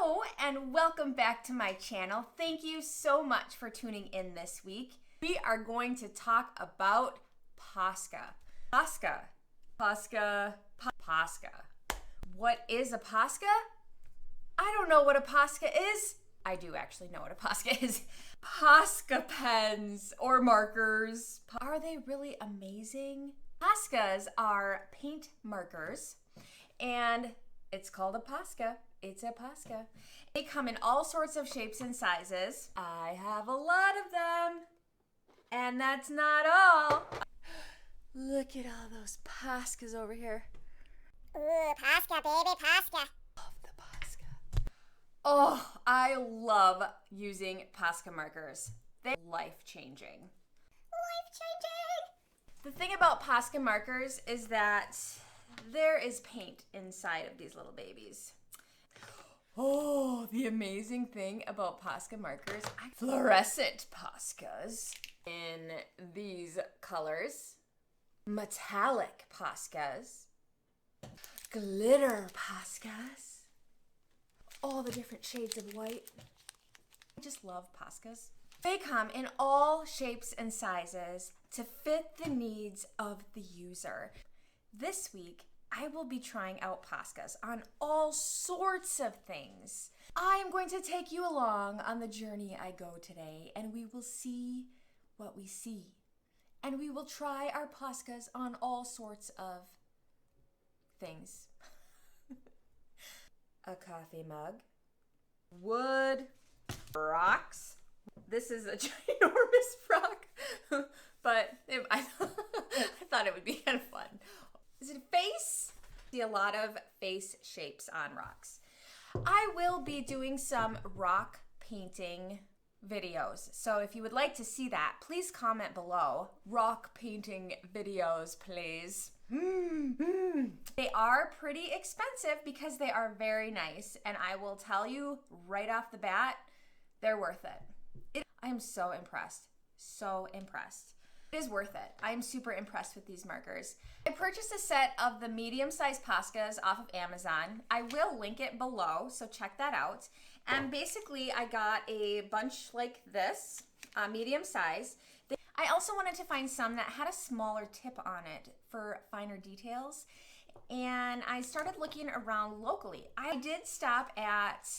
Hello and welcome back to my channel. Thank you so much for tuning in this week. We are going to talk about Posca. Posca. What is a Posca? I don't know what a Posca is. I do actually know what a Posca is. Posca pens or markers. Are they really amazing? Poscas are paint markers and it's called a Posca. It's a Posca. They come in all sorts of shapes and sizes. I have a lot of them. And that's not all. Look at all those Poscas over here. Ooh, Posca, baby, Posca. Love the Posca. Oh, I love using Posca markers. They're life-changing. Life-changing. The thing about Posca markers is that there is paint inside of these little babies. Oh, the amazing thing about Posca markers, fluorescent Poscas in these colors, metallic Poscas, glitter Poscas, all the different shades of white. I just love Poscas. They come in all shapes and sizes to fit the needs of the user. This week, I will be trying out Poscas on all sorts of things. I am going to take you along on the journey I go today, and we will see what we see. And we will try our Poscas on all sorts of things. A coffee mug, wood, rocks. This is a ginormous rock, but I thought it would be kind of fun. Is it a face? See a lot of face shapes on rocks. I will be doing some rock painting videos. So if you would like to see that, please comment below. Rock painting videos, please. They are pretty expensive because they are very nice. And I will tell you right off the bat, they're worth it. I am so impressed. So impressed. It is worth it. I'm super impressed with these markers. I purchased a set of the medium-sized Poscas off of Amazon. I will link it below, so check that out. And basically, I got a bunch like this, medium size. I also wanted to find some that had a smaller tip on it for finer details. And I started looking around locally. I did stop at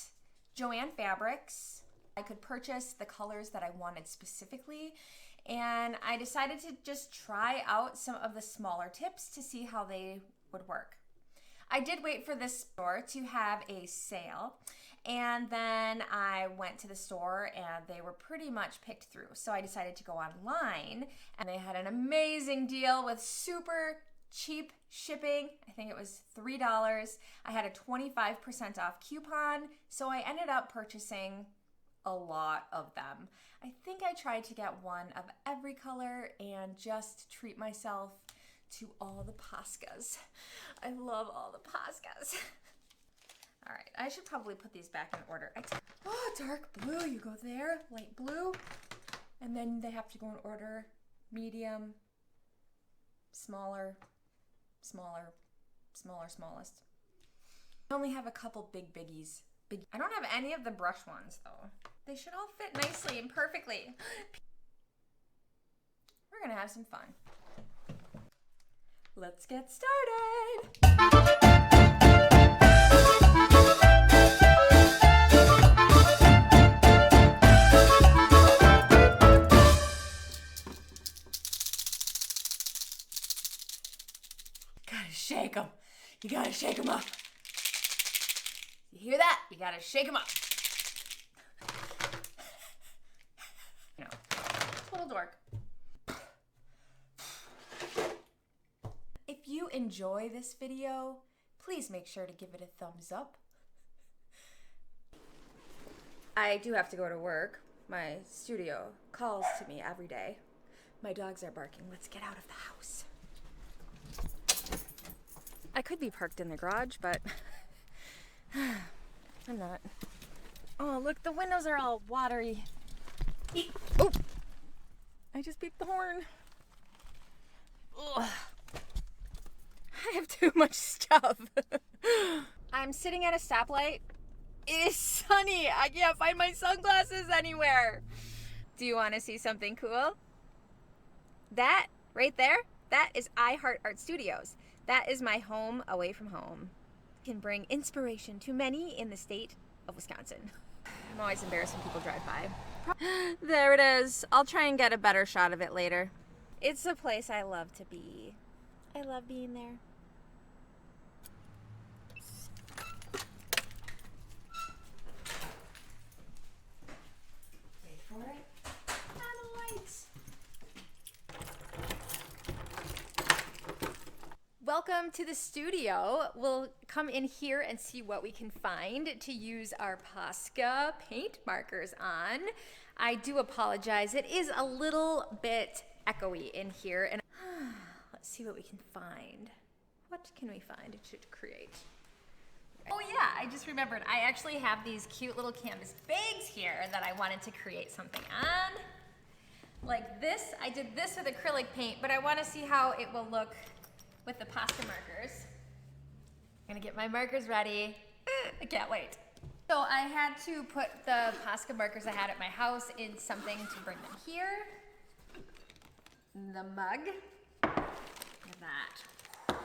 Joann Fabrics. I could purchase the colors that I wanted specifically. And I decided to just try out some of the smaller tips to see how they would work. I did wait for this store to have a sale, and then I went to the store and they were pretty much picked through. So I decided to go online, and they had an amazing deal with super cheap shipping. I think it was $3. I had a 25% off coupon, so I ended up purchasing a lot of them. I think I tried to get one of every color and just treat myself to all the Poscas. I love all the Poscas. All right, I should probably put these back in order. Oh, dark blue, you go there, light blue, and then they have to go in order, medium, smaller, smallest. I only have a couple big biggies. I don't have any of the brush ones though. They should all fit nicely and perfectly. We're gonna have some fun. Let's get started. Gotta shake them. You gotta shake them up. You hear that? You gotta shake them up. You know, it's a little dork. If you enjoy this video, please make sure to give it a thumbs up. I do have to go to work. My studio calls to me every day. My dogs are barking. Let's get out of the house. I could be parked in the garage, but I'm not. Oh, look, the windows are all watery. Oh, I just beeped the horn. Ugh. I have too much stuff. I'm sitting at a stoplight It is sunny. I can't find my sunglasses anywhere. Do you want to see something cool? That right there, that is iHeart Art Studios. That is my home away from home. Can bring inspiration to many in the state of Wisconsin. I'm always embarrassed when people drive by. There it is. I'll try and get a better shot of it later. It's a place I love to be. I love being there. Wait for it. And lights. Welcome to the studio. We'll come in here and see what we can find to use our Posca paint markers on. I do apologize. It is a little bit echoey in here, and let's see what we can find. What can we find to create? Oh yeah, I just remembered. I actually have these cute little canvas bags here that I wanted to create something on. Like this, I did this with acrylic paint, but I want to see how it will look with the Posca markers. I'm gonna get my markers ready. I can't wait. So I had to put the Posca markers I had at my house in something to bring them here. The mug. Look at that.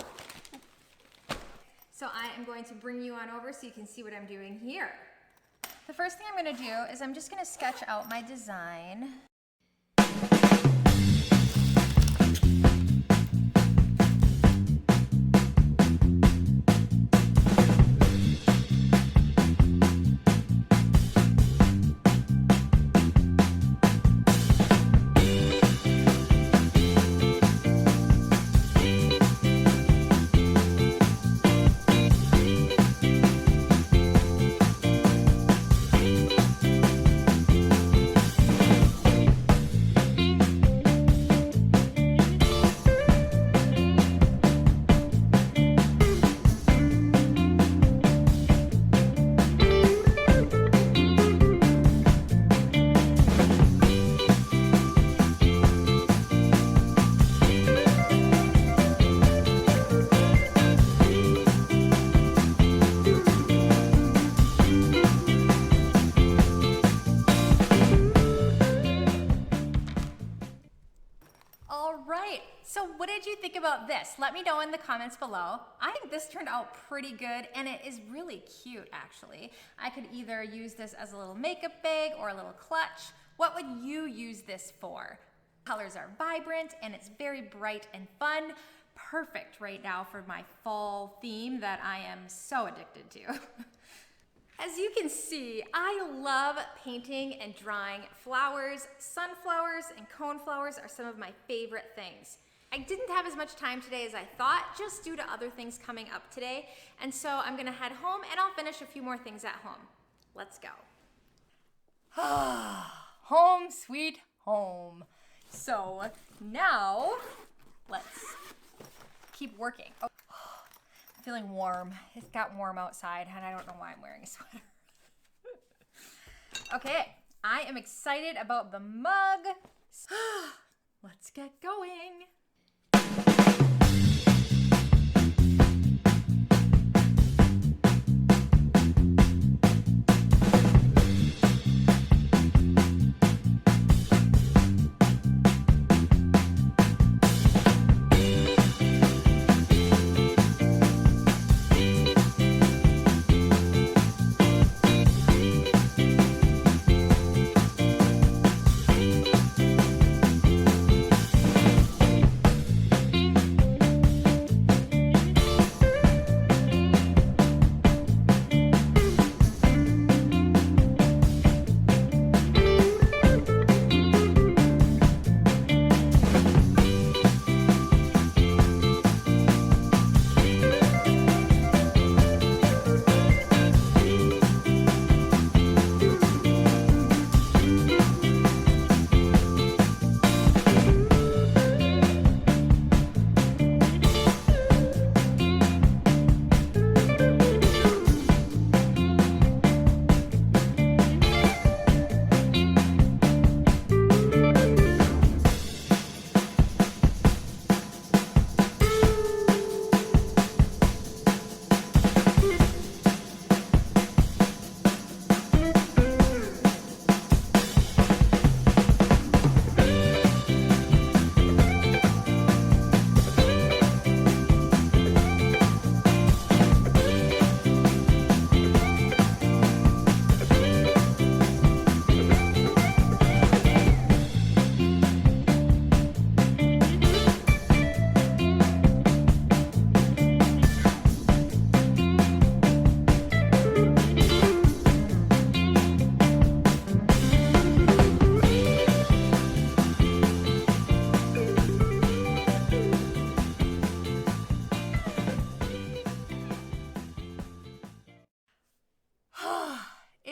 So I am going to bring you on over so you can see what I'm doing here. The first thing I'm gonna do is I'm just gonna sketch out my design. So what did you think about this? Let me know in the comments below. I think this turned out pretty good, and it is really cute actually. I could either use this as a little makeup bag or a little clutch. What would you use this for? Colors are vibrant and it's very bright and fun. Perfect right now for my fall theme that I am so addicted to. As you can see, I love painting and drawing flowers. Sunflowers and coneflowers are some of my favorite things. I didn't have as much time today as I thought, just due to other things coming up today. And so I'm gonna head home and I'll finish a few more things at home. Let's go. Home sweet home. So now let's keep working. Oh, I'm feeling warm. It's got warm outside and I don't know why I'm wearing a sweater. Okay, I am excited about the mug. Let's get going.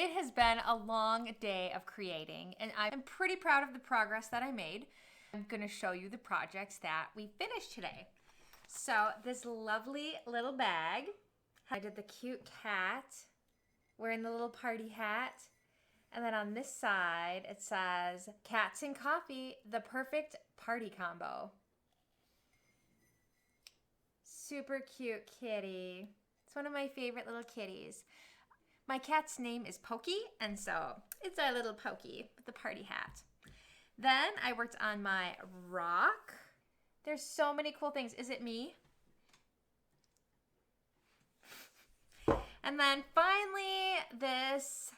It has been a long day of creating, and I'm pretty proud of the progress that I made. I'm going to show you the projects that we finished today. So this lovely little bag, I did the cute cat wearing the little party hat. And then on this side, it says, cats and coffee, the perfect party combo. Super cute kitty. It's one of my favorite little kitties. My cat's name is Pokey, and so it's our little Pokey with the party hat. Then I worked on my rock. There's so many cool things. Is it me? And then finally, this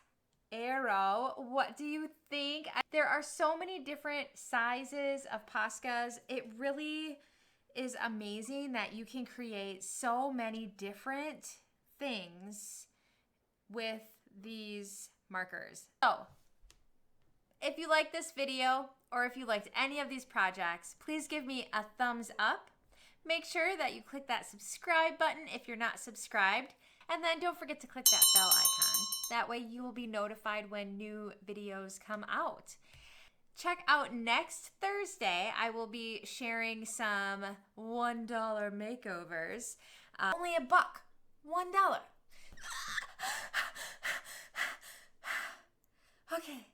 arrow. What do you think? There are so many different sizes of Poscas. It really is amazing that you can create so many different things with these markers. So, if you like this video or if you liked any of these projects, please give me a thumbs up. Make sure that you click that subscribe button if you're not subscribed. And then don't forget to click that bell icon. That way you will be notified when new videos come out. Check out next Thursday. I will be sharing some $1 makeovers. Only $1. $1. Okay.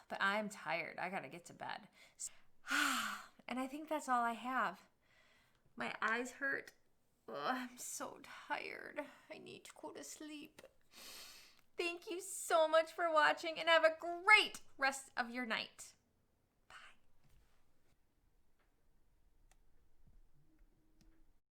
But I'm tired. I gotta get to bed. And I think that's all I have. My eyes hurt. Ugh, I'm so tired. I need to go to sleep. Thank you so much for watching and have a great rest of your night.